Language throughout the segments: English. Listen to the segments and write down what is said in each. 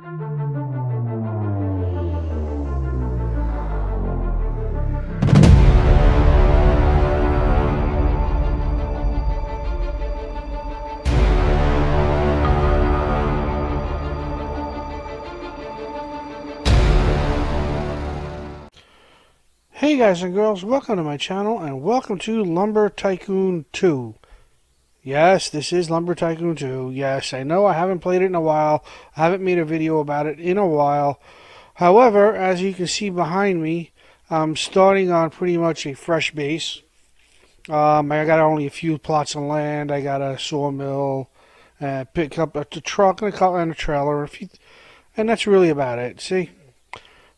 Hey guys and girls, welcome to my channel and welcome to Lumber Tycoon 2. Yes, this is Lumber Tycoon 2. Yes, I know I haven't played it in a while. I haven't made a video about it in a while. However, as you can see behind me, I'm starting on pretty much a fresh base. I got only a few plots of land. I got a sawmill, pick up a truck and a trailer, and that's really about it. See?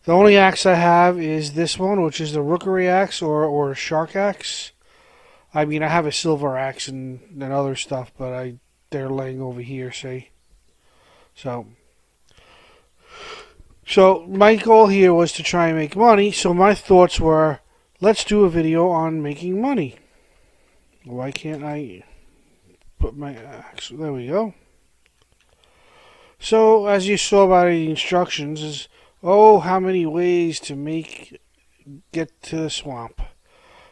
The only axe I have is this one, which is the rookery axe or shark axe. I mean, I have a silver axe and other stuff, but they're laying over here, see? So my goal here was to try and make money, so my thoughts were, let's do a video on making money. Why can't I put my axe? There we go. So, as you saw by the instructions, is how many ways to get to the swamp.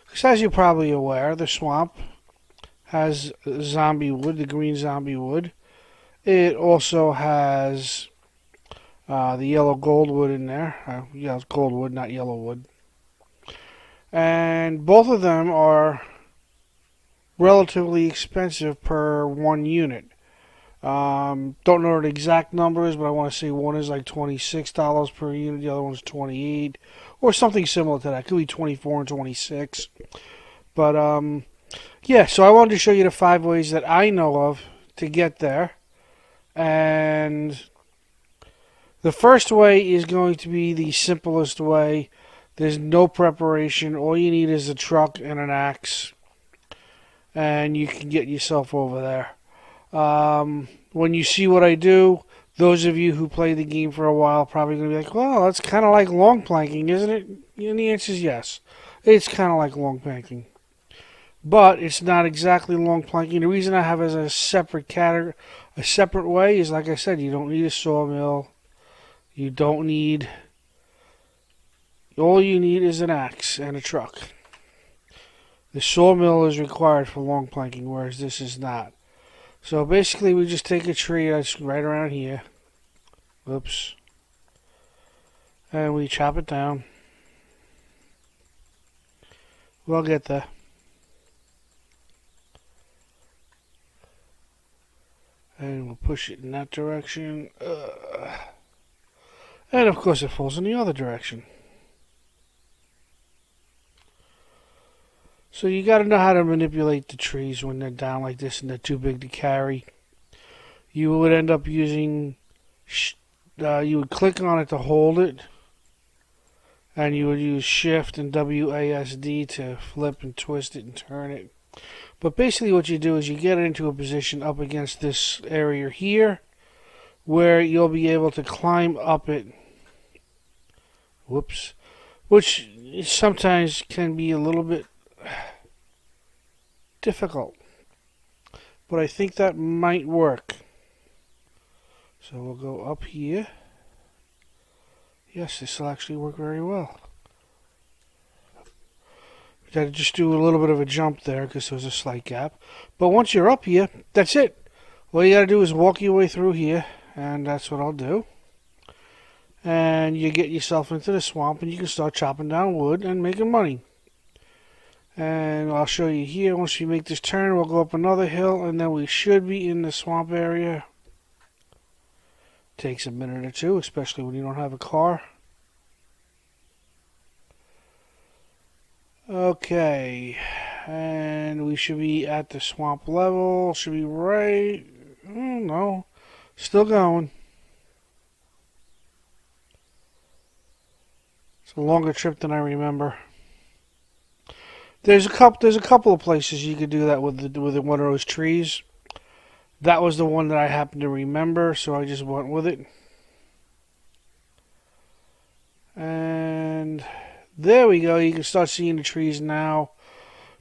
Because as you're probably aware, the swamp has zombie wood, the green zombie wood. It also has the yellow gold wood in there. Yeah, it's gold wood, not yellow wood. And both of them are relatively expensive per one unit. Don't know the exact numbers, but I want to say one is like $26 per unit, the other one's $28, or something similar to that. It could be $24 and $26. But yeah, so I wanted to show you the 5 ways that I know of to get there. And the first way is going to be the simplest way. There's no preparation. All you need is a truck and an axe, and you can get yourself over there. When you see what I do, those of you who play the game for a while probably going to be like, well, that's kind of like long planking, isn't it? And the answer is yes. It's kind of like long planking. But it's not exactly long planking. The reason I have it as a separate category, a separate way, is like I said, you don't need a sawmill. You don't need... All you need is an axe and a truck. The sawmill is required for long planking, whereas this is not. So basically, we just take a tree that's right around here. Oops. And we chop it down. We'll get there. And we'll push it in that direction. And of course, it falls in the other direction. So you got to know how to manipulate the trees when they're down like this and they're too big to carry. You would end up using, you would click on it to hold it, and you would use Shift and WASD to flip and twist it and turn it. But basically what you do is you get it into a position up against this area here, where you'll be able to climb up it. Whoops. Which sometimes can be a little bit difficult, but I think that might work. So we'll go up here. Yes, this will actually work very well. We got to just do a little bit of a jump there because there's a slight gap. But once you're up here, that's it. All you got to do is walk your way through here, and that's what I'll do. And you get yourself into the swamp, and you can start chopping down wood and making money. And I'll show you here, once we make this turn, we'll go up another hill, and then we should be in the swamp area. Takes a minute or two, especially when you don't have a car. Okay, and we should be at the swamp level. Should be right... no, still going. It's a longer trip than I remember. There's a couple of places you could do that with one of those trees. That was the one that I happened to remember, so I just went with it. And there we go. You can start seeing the trees now.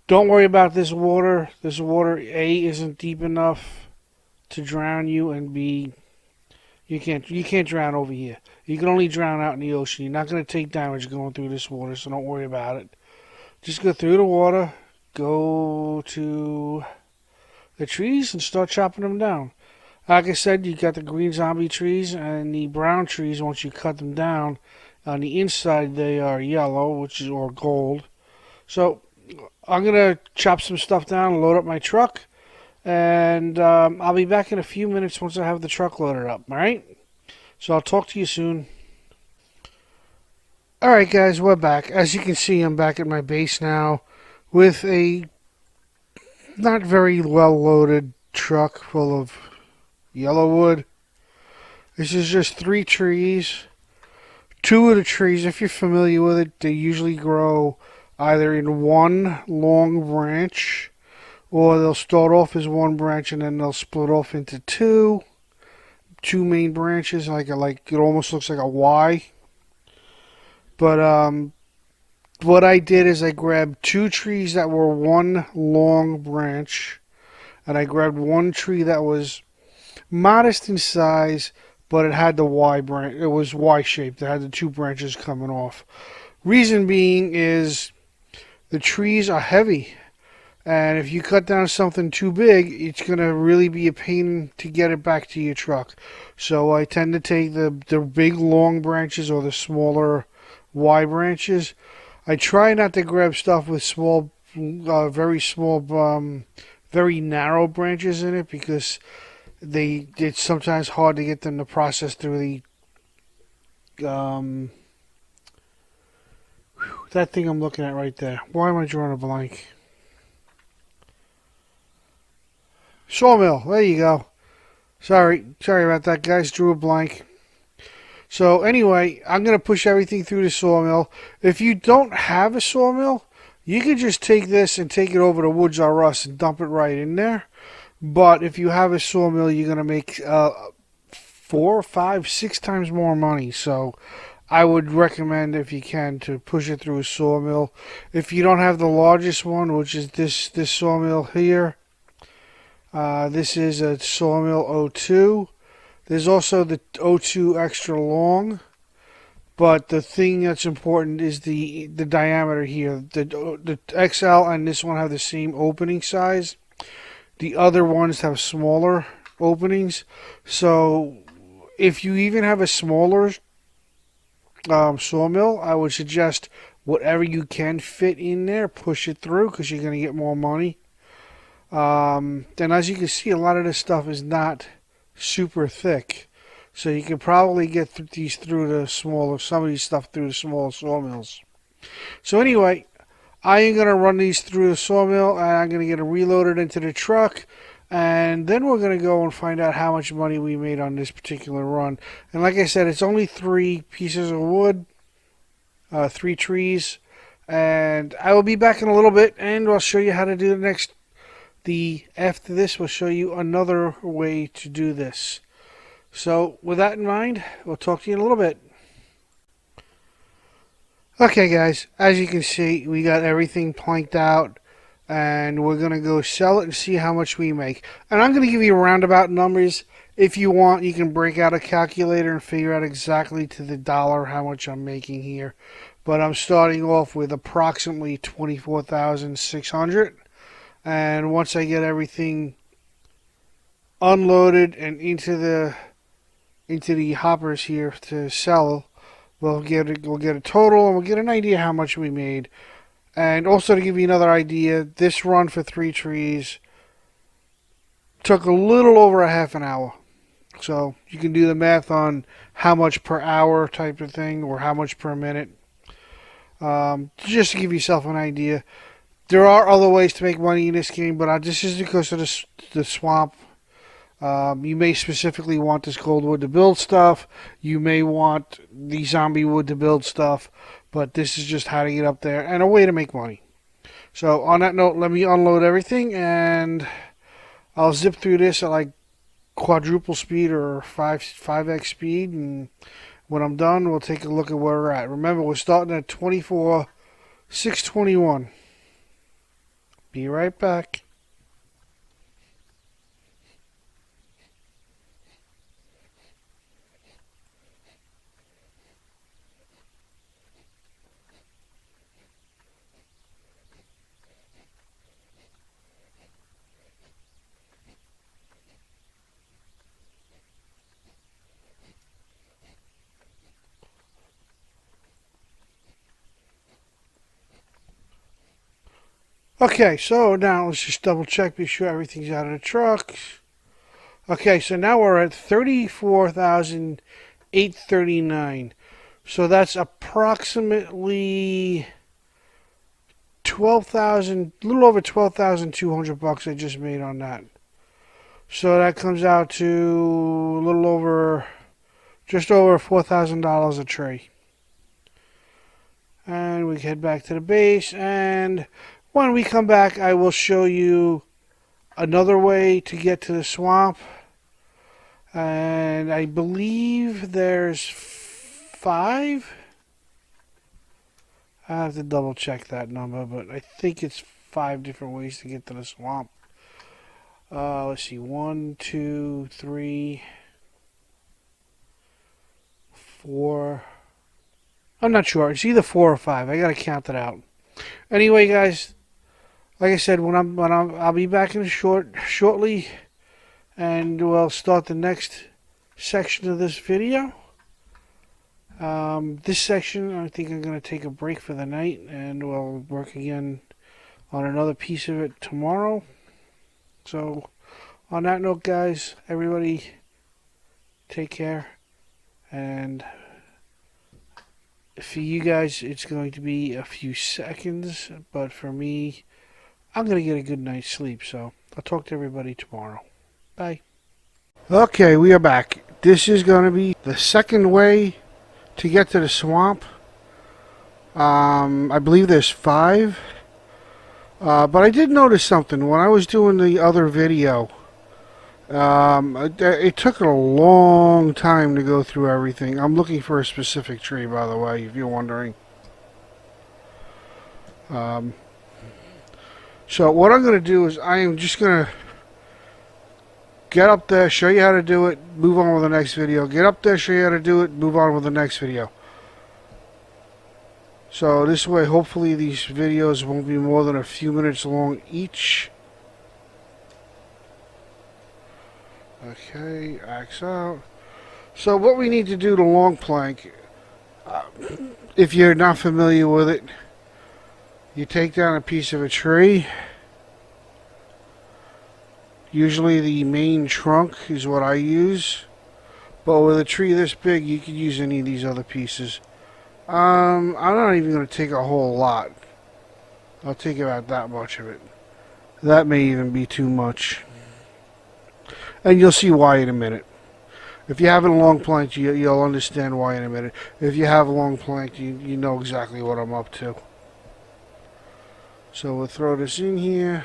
Don't worry about this water. This water, A, isn't deep enough to drown you, and B, You can't drown over here. You can only drown out in the ocean. You're not going to take damage going through this water, so don't worry about it. Just go through the water, go to the trees, and start chopping them down. Like I said, you got the green zombie trees and the brown trees. Once you cut them down, on the inside they are yellow, or gold. So I'm gonna chop some stuff down, load up my truck, and I'll be back in a few minutes once I have the truck loaded up. All right. So I'll talk to you soon. All right, guys, we're back. As you can see, I'm back at my base now with a not very well loaded truck full of yellow wood. This is just 3 trees. 2 of the trees, if you're familiar with it, they usually grow either in one long branch, or they'll start off as one branch and then they'll split off into two main branches, like it almost looks like a Y. But what I did is I grabbed 2 trees that were one long branch, and I grabbed 1 tree that was modest in size, but it had the Y branch. It was Y shaped. It had the 2 branches coming off. Reason being is the trees are heavy, and if you cut down something too big, it's going to really be a pain to get it back to your truck. So I tend to take the big long branches or the smaller Y branches. I try not to grab stuff with very small, very narrow branches in it, because it's sometimes hard to get them to process through that thing I'm looking at right there. Why am I drawing a blank? Sawmill. There you go. Sorry about that, guys. Drew a blank. So anyway, I'm going to push everything through the sawmill. If you don't have a sawmill, you can just take this and take it over to Woods R Us and dump it right in there. But if you have a sawmill, you're going to make 4, 5, 6 times more money. So I would recommend, if you can, to push it through a sawmill. If you don't have the largest one, which is this sawmill here, this is a sawmill O2. There's also the O2 extra long, but the thing that's important is the diameter here. The XL and this one have the same opening size. The other ones have smaller openings. So if you even have a smaller sawmill, I would suggest whatever you can fit in there, push it through, because you're going to get more money. And as you can see, a lot of this stuff is not super thick, so you can probably get some of these stuff through the smaller sawmills. So anyway, I am going to run these through the sawmill, and I'm going to get them reloaded into the truck, and then we're going to go and find out how much money we made on this particular run. And like I said, it's only 3 pieces of wood, 3 trees, and I will be back in a little bit, and I'll show you how to do the next. After this, we'll show you another way to do this. So with that in mind, we'll talk to you in a little bit. Okay, guys, as you can see, we got everything planked out, and we're going to go sell it and see how much we make. And I'm going to give you roundabout numbers. If you want, you can break out a calculator and figure out exactly to the dollar how much I'm making here. But I'm starting off with approximately $24,600. And once I get everything unloaded and into the hoppers here to sell, we'll get a total, and we'll get an idea how much we made. And also, to give you another idea, this run for 3 trees took a little over a half an hour. So you can do the math on how much per hour type of thing, or how much per minute, just to give yourself an idea. There are other ways to make money in this game, but this is because of the swamp. You may specifically want this gold wood to build stuff. You may want the zombie wood to build stuff. But this is just how to get up there and a way to make money. So on that note, let me unload everything, and I'll zip through this at like quadruple speed or 5x speed. And when I'm done, we'll take a look at where we're at. Remember, we're starting at 24,621. Be right back. Okay, so now let's just double check, be sure everything's out of the truck. Okay, so now we're at 34,839. So that's approximately 12,000, a little over 12,200 bucks I just made on that. So that comes out to a little over, just over $4,000 a tree. And we head back to the base, and when we come back, I will show you another way to get to the swamp. And I believe there's 5. I have to double check that number, but I think it's 5 different ways to get to the swamp. Let's see, 1, 2, 3, 4. I'm not sure. It's either 4 or 5. I gotta count it out. Anyway, guys, like I said, I'll be back in shortly, and we'll start the next section of this video. This section, I think I'm gonna take a break for the night, and we'll work again on another piece of it tomorrow. So, on that note, guys, everybody, take care, and for you guys, it's going to be a few seconds, but for me, I'm going to get a good night's sleep, so I'll talk to everybody tomorrow. Bye. Okay, we are back. This is going to be the second way to get to the swamp. I believe there's 5. But I did notice something. When I was doing the other video, it took a long time to go through everything. I'm looking for a specific tree, by the way, if you're wondering. So what I'm going to do is I am just going to get up there, show you how to do it, move on with the next video. Get up there, show you how to do it, move on with the next video. So this way, hopefully these videos won't be more than a few minutes long each. Okay, axe out. So what we need to do to long plank, if you're not familiar with it, you take down a piece of a tree. Usually the main trunk is what I use. But with a tree this big, you could use any of these other pieces. I'm not even going to take a whole lot. I'll take about that much of it. That may even be too much. And you'll see why in a minute. If you haven't long planked, you'll understand why in a minute. If you have long planked, you know exactly what I'm up to. So we'll throw this in here.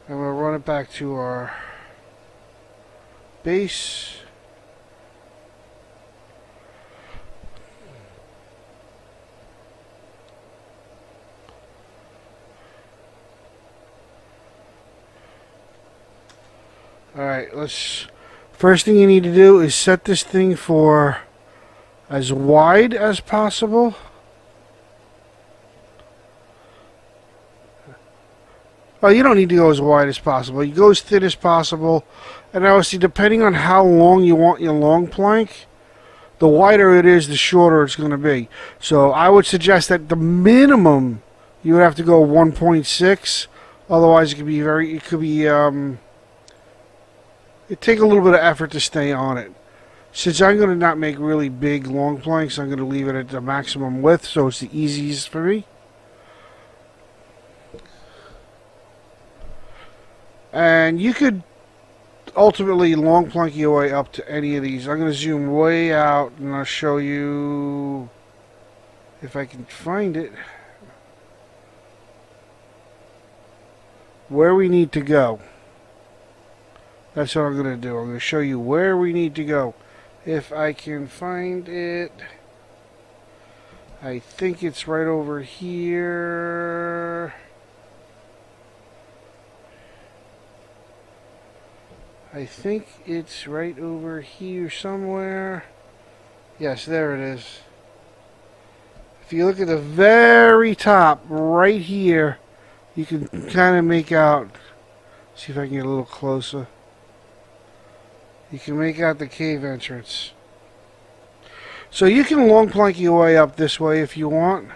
And we'll run it back to our base. Alright, first thing you need to do is set this thing for as wide as possible. Well, you don't need to go as wide as possible. You go as thin as possible. And obviously, depending on how long you want your long plank, the wider it is, the shorter it's going to be. So I would suggest that the minimum you would have to go 1.6. Otherwise, it'd take a little bit of effort to stay on it. Since I'm going to not make really big long planks, I'm going to leave it at the maximum width, so it's the easiest for me. And you could ultimately long plank your way up to any of these. I'm going to zoom way out and I'll show you if I can find it where we need to go. That's what I'm going to do. I'm going to show you where we need to go. If I can find it, I think it's right over here. I think it's right over here somewhere. Yes, there it is. If you look at the very top, right here, you can kind of make out, see if I can get a little closer. You can make out the cave entrance. So you can long plank your way up this way if you want.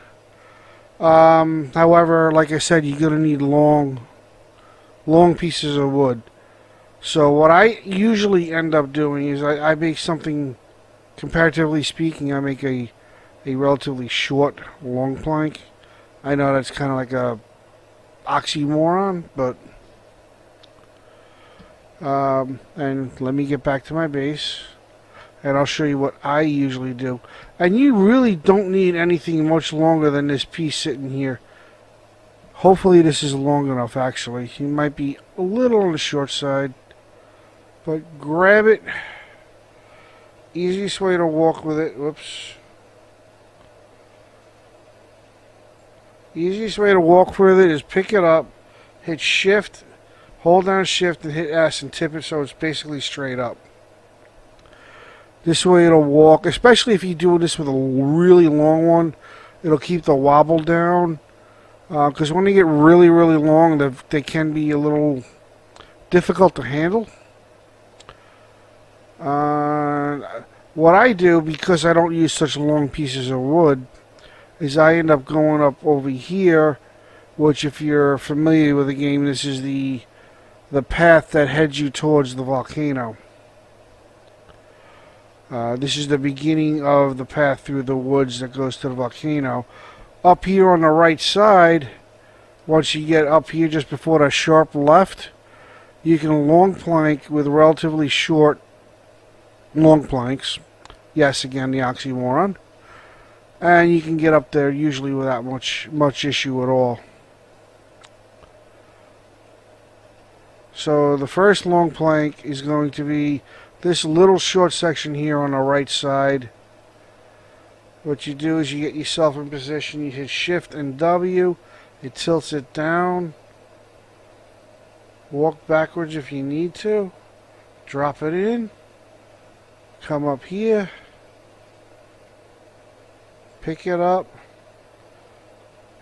However, like I said, you're gonna need long pieces of wood. So what I usually end up doing is I make something, comparatively speaking, I make a relatively short long plank. I know that's kind of like a oxymoron, but and let me get back to my base, and I'll show you what I usually do. And you really don't need anything much longer than this piece sitting here. Hopefully this is long enough, actually. You might be a little on the short side, but grab it. Easiest way to walk with it, whoops. Easiest way to walk with it is pick it up, hit shift, hold down shift and hit S and tip it so it's basically straight up. This way it'll walk, especially if you do this with a really long one, it'll keep the wobble down. Because when they get really long, they can be a little difficult to handle. What I do, because I don't use such long pieces of wood, is I end up going up over here, which if you're familiar with the game, this is the path that heads you towards the volcano. This is the beginning of the path through the woods that goes to the volcano. Up here on the right side, once you get up here just before the sharp left, you can long plank with relatively short long planks. Yes, again, the oxymoron. And you can get up there usually without much issue at all. So the first long plank is going to be this little short section here on the right side. What you do is you get yourself in position, you hit shift and W, it tilts it down, walk backwards if you need to, drop it in, come up here, pick it up,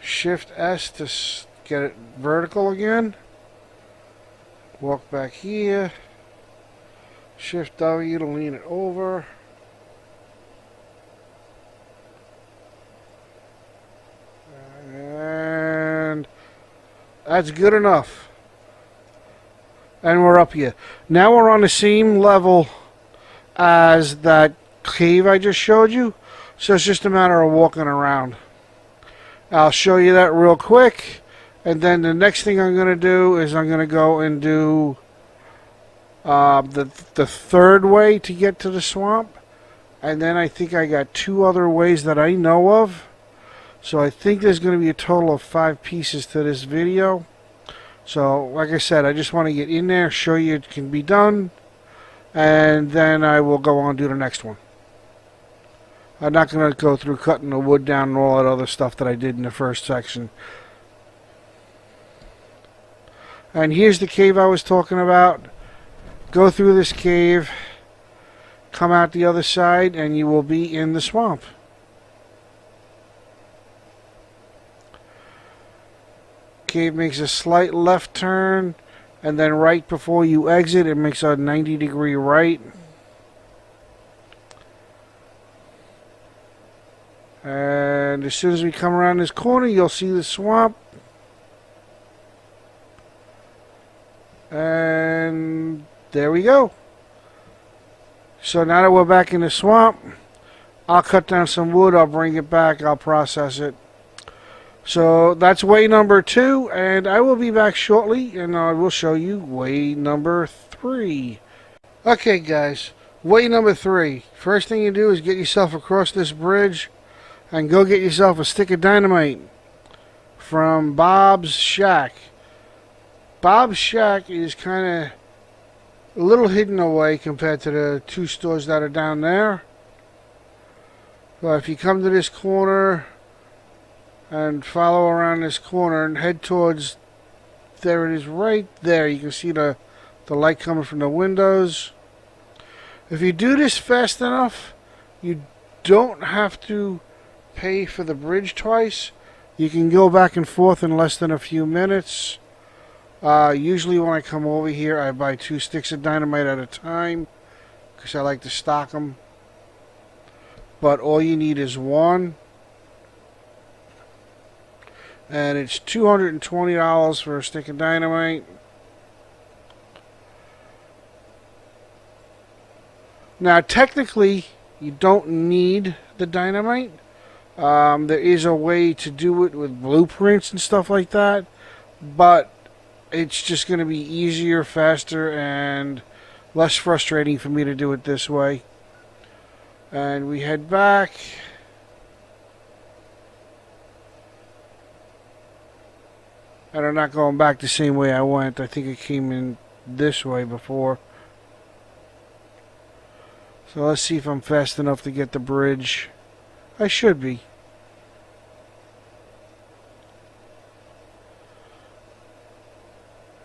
shift S to get it vertical again, walk back here, shift W to lean it over, and that's good enough. And we're up here. Now we're on the same level as that cave I just showed you. So it's just a matter of walking around. I'll show you that real quick. And then the next thing I'm going to do is I'm going to go and do the third way to get to the swamp. And then I think I got 2 other ways that I know of. So I think there's going to be a total of 5 pieces to this video. So like I said, I just want to get in there, show you it can be done, and then I will go on and do the next one. I'm not going to go through cutting the wood down and all that other stuff that I did in the first section. And here's the cave I was talking about. Go through this cave, come out the other side, and you will be in the swamp. Cave makes a slight left turn, and then right before you exit it makes a 90-degree right. And as soon as we come around this corner, you'll see the swamp. And there we go. So now that we're back in the swamp, I'll cut down some wood, I'll bring it back, I'll process it. So that's way number 2, and I will be back shortly, and I will show you way number 3. Okay guys, way number 3. First thing you do is get yourself across this bridge, and go get yourself a stick of dynamite from Bob's Shack. Bob's Shack is kind of a little hidden away compared to the 2 stores that are down there. But if you come to this corner and follow around this corner and head towards, there it is right there. You can see the light coming from the windows. If you do this fast enough, you don't have to pay for the bridge twice. You can go back and forth in less than a few minutes. Usually when I come over here, I buy 2 sticks of dynamite at a time because I like to stock them. But all you need is 1. And it's $220 for a stick of dynamite. Now, technically, you don't need the dynamite. There is a way to do it with blueprints and stuff like that, but it's just going to be easier, faster, and less frustrating for me to do it this way. And we head back. And I'm not going back the same way I went. I think I came in this way before. So let's see if I'm fast enough to get the bridge. I should be.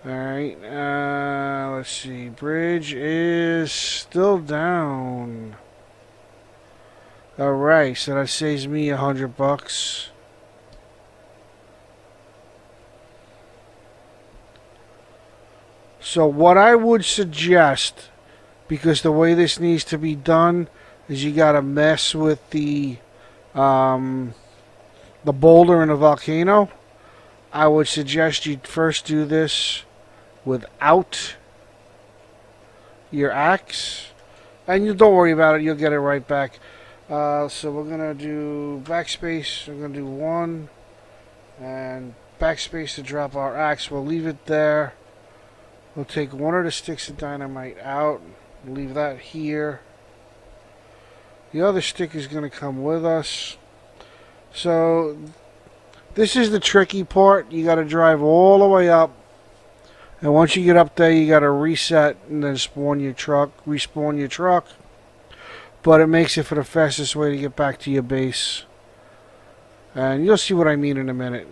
Alright, let's see. Bridge is still down. Alright, so that saves me $100. So what I would suggest, because the way this needs to be done is you gotta mess with the boulder in the volcano. I would suggest you first do this without your axe, and you don't worry about it, you'll get it right back. So we're gonna do backspace. We're gonna do 1 and backspace to drop our axe. We'll leave it there. We'll take one of the sticks of dynamite out, leave that here. The other stick is going to come with us. So this is the tricky part. You got to drive all the way up, and once you get up there, you got to reset and then respawn your truck. But it makes it for the fastest way to get back to your base, and you'll see what I mean in a minute.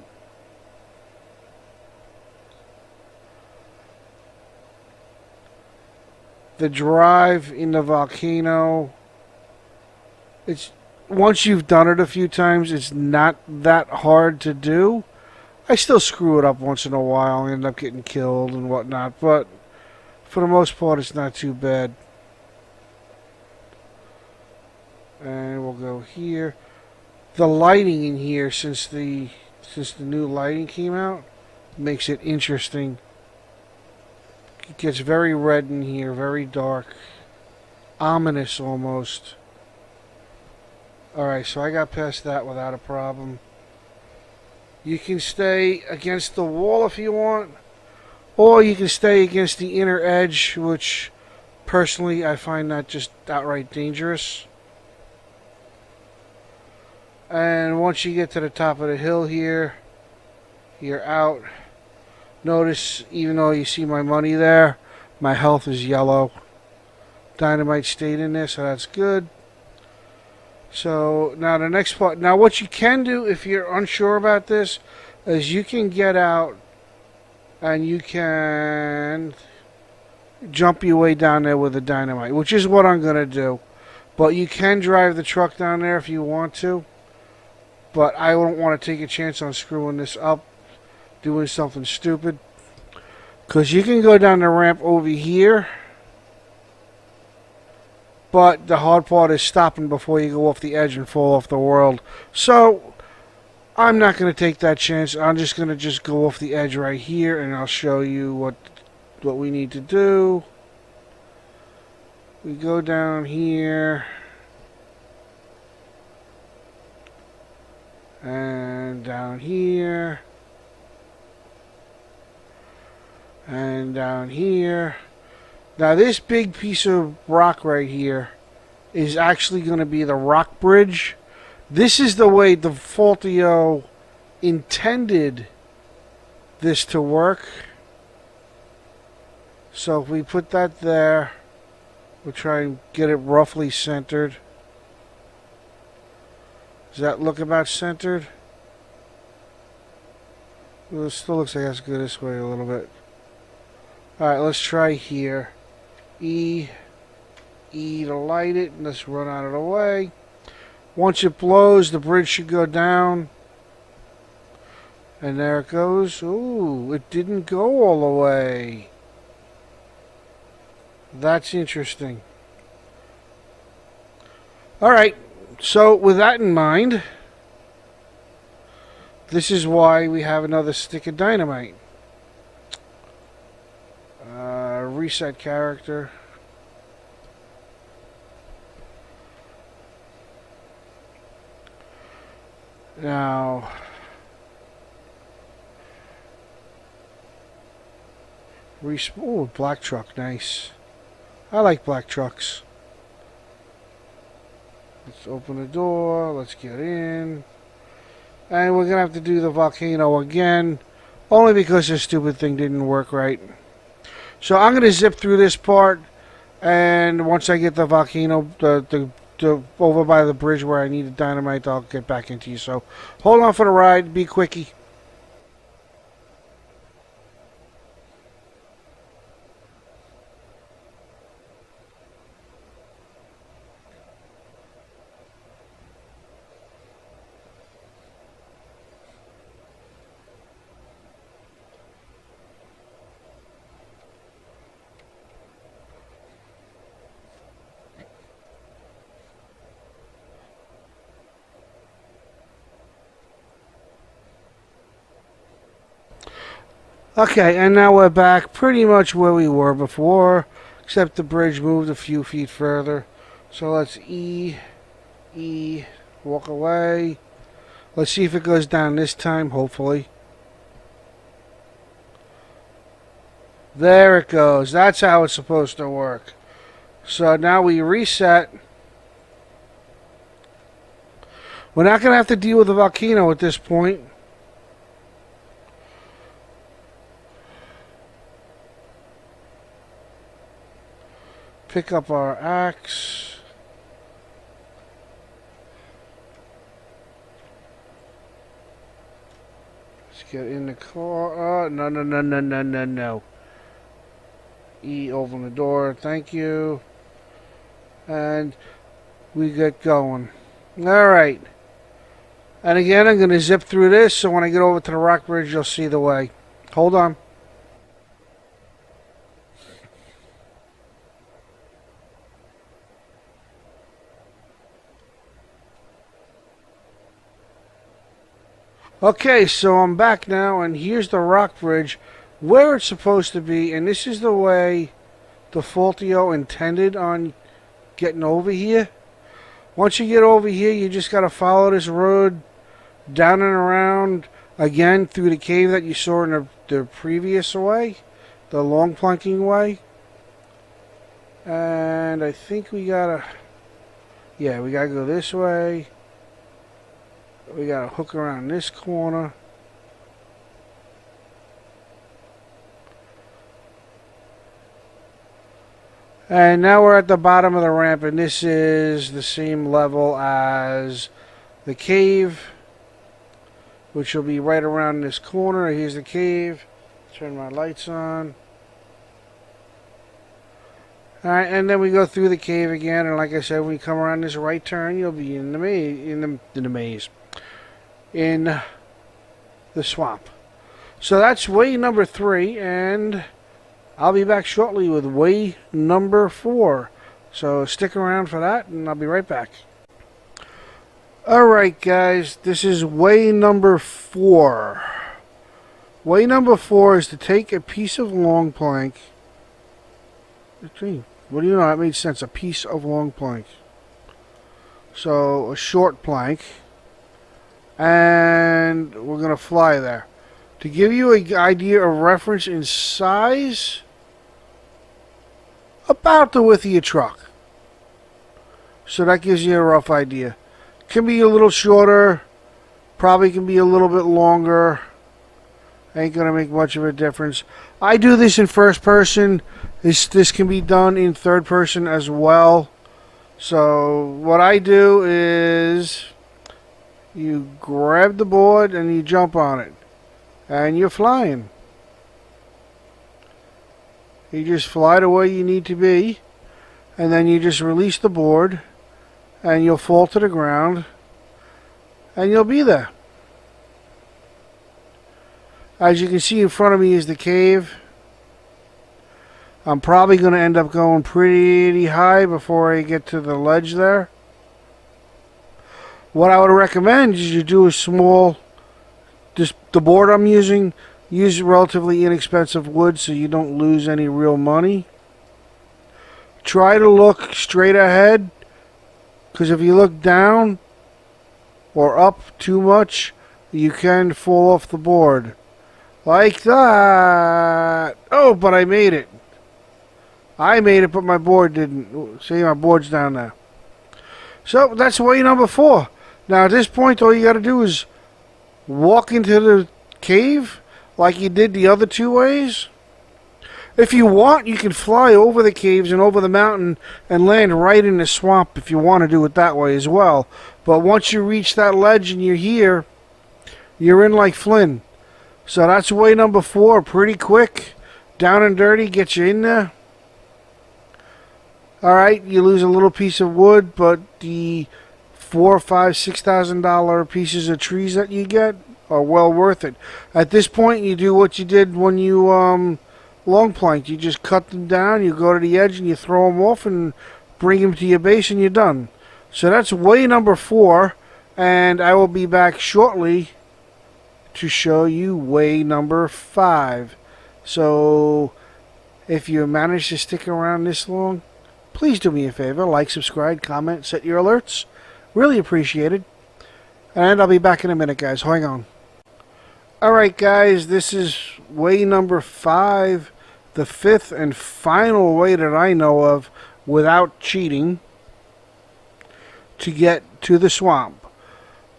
The drive in the volcano, it's once you've done it a few times, it's not that hard to do. I still screw it up once in a while and end up getting killed and whatnot, but for the most part it's not too bad. And we'll go here. The lighting in here, since the new lighting came out, makes it interesting. It gets very red in here, very dark. Ominous almost. Alright, so I got past that without a problem. You can stay against the wall if you want, or you can stay against the inner edge, which personally I find that just outright dangerous. And once you get to the top of the hill here, you're out. Notice, even though you see my money there, my health is yellow. Dynamite stayed in there, so that's good. So now the next part. Now what you can do if you're unsure about this is you can get out and you can jump your way down there with the dynamite, which is what I'm going to do. But you can drive the truck down there if you want to. But I don't want to take a chance on screwing this up, doing something stupid, because you can go down the ramp over here, but the hard part is stopping before you go off the edge and fall off the world. So I'm not going to take that chance. I'm just going to go off the edge right here, and I'll show you what we need to do. We go down here and down here and down here. Now this big piece of rock right here is actually going to be the rock bridge. This is the way Defaultio intended this to work. So if we put that there, we'll try and get it roughly centered. Does that look about centered? Well, it still looks like that's good this way a little bit. Alright, let's try here. E to light it, and let's run out of the way. Once it blows, the bridge should go down. And there it goes. Ooh, it didn't go all the way. That's interesting. Alright, so with that in mind, This is why we have another stick of dynamite. Reset character. Now, oh, black truck, nice. I like black trucks. Let's open the door, let's get in. And we're going to have to do the volcano again, only because this stupid thing didn't work right. So I'm going to zip through this part, and once I get the volcano, the over by the bridge where I need the dynamite, I'll get back into you. So hold on for the ride, be quickie. Okay, and now we're back pretty much where we were before, except the bridge moved a few feet further. So let's E, walk away. Let's see if it goes down this time, hopefully. There it goes. That's how it's supposed to work. So now we reset. We're not going to have to deal with the volcano at this point. Pick up our axe. Let's get in the car. No. E, open the door. Thank you. And we get going. Alright. And again, I'm going to zip through this, so when I get over to the rock bridge, you'll see the way. Hold on. Okay, so I'm back now, and here's the rock bridge where it's supposed to be, and this is the way Defaultio intended on getting over here. Once you get over here, you just got to follow this road down and around again through the cave that you saw in the previous way, the long plunking way. And I think we gotta, yeah, we gotta go this way. We gotta hook around this corner. And now we're at the bottom of the ramp, and this is the same level as the cave, which will be right around this corner. Here's the cave. Turn my lights on. Alright, and then we go through the cave again, and like I said, when you come around this right turn, you'll be in the maze, in the swamp. So that's way number 3, and I'll be back shortly with way number 4. So stick around for that, and I'll be right back. Alright guys, this is way number 4. Way number 4 is to take a piece of long plank. What do you know? That made sense. A piece of long plank. So a short plank. And we're going to fly there. To give you an idea of reference in size, about the width of your truck. So that gives you a rough idea. Can be a little shorter, probably can be a little bit longer. Ain't gonna make much of a difference. I do this in first person. This can be done in third person as well. So what I do is you grab the board and you jump on it, and you're flying. You just fly to where you need to be, and then you just release the board, and you'll fall to the ground, and you'll be there. As you can see in front of me is the cave. I'm probably going to end up going pretty high before I get to the ledge there. What I would recommend is you do a small the board I'm using, use relatively inexpensive wood so you don't lose any real money. Try to look straight ahead, because if you look down or up too much, you can fall off the board. Like that. Oh, but I made it. I made it, but my board didn't. See, my board's down there. So, that's way number 4. Now, at this point, all you got to do is walk into the cave like you did the other 2 ways. If you want, you can fly over the caves and over the mountain and land right in the swamp if you want to do it that way as well. But once you reach that ledge and you're here, you're in like Flynn. So that's way number 4. Pretty quick. Down and dirty. Get you in there. Alright, you lose a little piece of wood, but the $4,000, $5,000, $6,000 pieces of trees that you get are well worth it. At this point, you do what you did when you long planked. You just cut them down, you go to the edge, and you throw them off and bring them to your base, and you're done. So that's way number 4, and I will be back shortly to show you way number 5. So if you manage to stick around this long, please do me a favor, like, subscribe, comment, set your alerts. Really appreciated. And I'll be back in a minute, guys. Hang on. Alright, guys, this is way number 5, the 5th and final way that I know of without cheating to get to the swamp.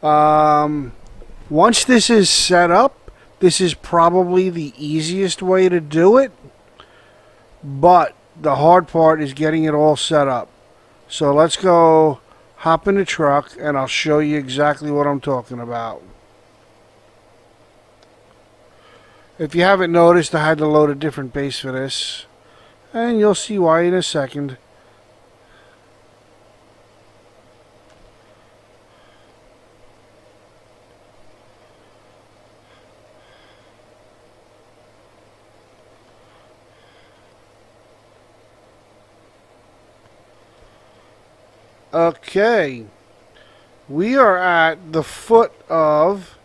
Once this is set up, this is probably the easiest way to do it, but the hard part is getting it all set up. So let's go hop in the truck and I'll show you exactly what I'm talking about. If you haven't noticed, I had to load a different base for this, and you'll see why in a second. Okay, we are at the foot of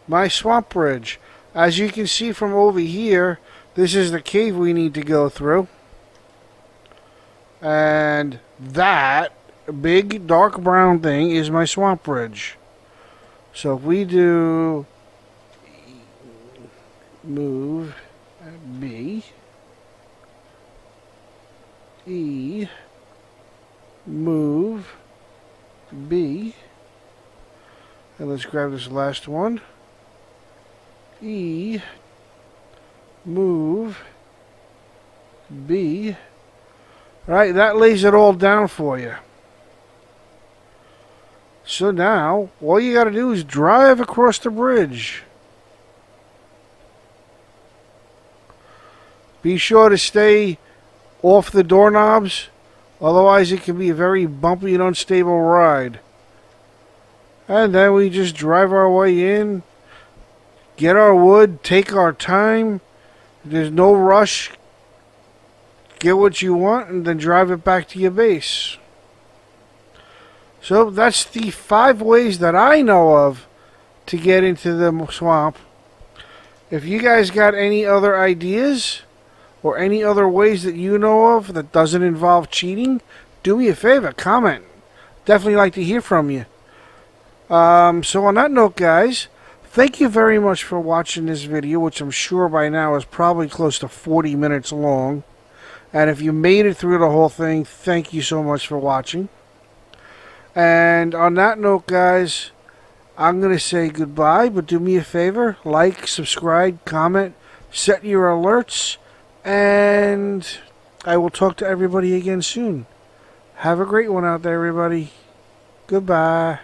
my swamp bridge. As you can see from over here, this is the cave we need to go through. And that big dark brown thing is my swamp bridge. So if we do move B, E, move B, and let's grab this last one. E, move B. Right, that lays it all down for you. So now, all you got to do is drive across the bridge. Be sure to stay off the doorknobs, otherwise it can be a very bumpy and unstable ride. And then we just drive our way in, get our wood, take our time. There's no rush. Get what you want and then drive it back to your base. So that's the 5 ways that I know of to get into the swamp. If you guys got any other ideas or any other ways that you know of that doesn't involve cheating, do me a favor, comment. Definitely like to hear from you. So on that note, guys, thank you very much for watching this video, which I'm sure by now is probably close to 40 minutes long. And if you made it through the whole thing, thank you so much for watching. And on that note, guys, I'm going to say goodbye, but do me a favor, like, subscribe, comment, set your alerts, and I will talk to everybody again soon. Have a great one out there, everybody. Goodbye.